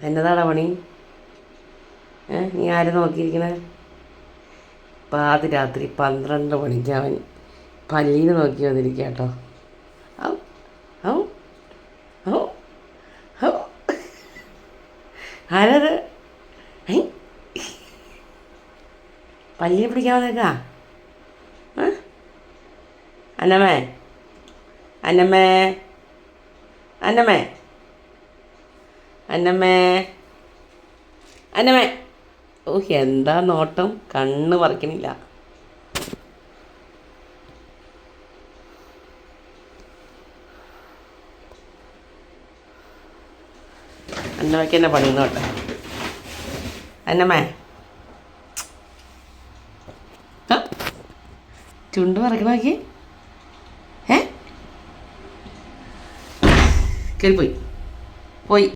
എന്നതാടാ പണി? നീ ആരും നോക്കിയിരിക്കണേ? പാതിരാത്രി 12 മണിക്ക് അവൻ പല്ലീന് നോക്കി വന്നിരിക്കുക കേട്ടോ. ഔ ഔ ഔ ഔ ആരത്? പല്ലിയെ പിടിക്കാൻ വന്നേക്കാ? അന്നമ്മേ അന്നമ്മേ അന്നമ്മേ അന്നമ്മേ അന്നമ്മേ. ഓ, എന്താ നോട്ടം, കണ്ണ് പറിക്കണില്ല. അന്നമ്മയ്ക്ക് എന്നെ പണി നോട്ടെ. അന്നമ്മേ ചുണ്ട് പറിക്കണ നോക്കി. കയറിപ്പോയി പോയി.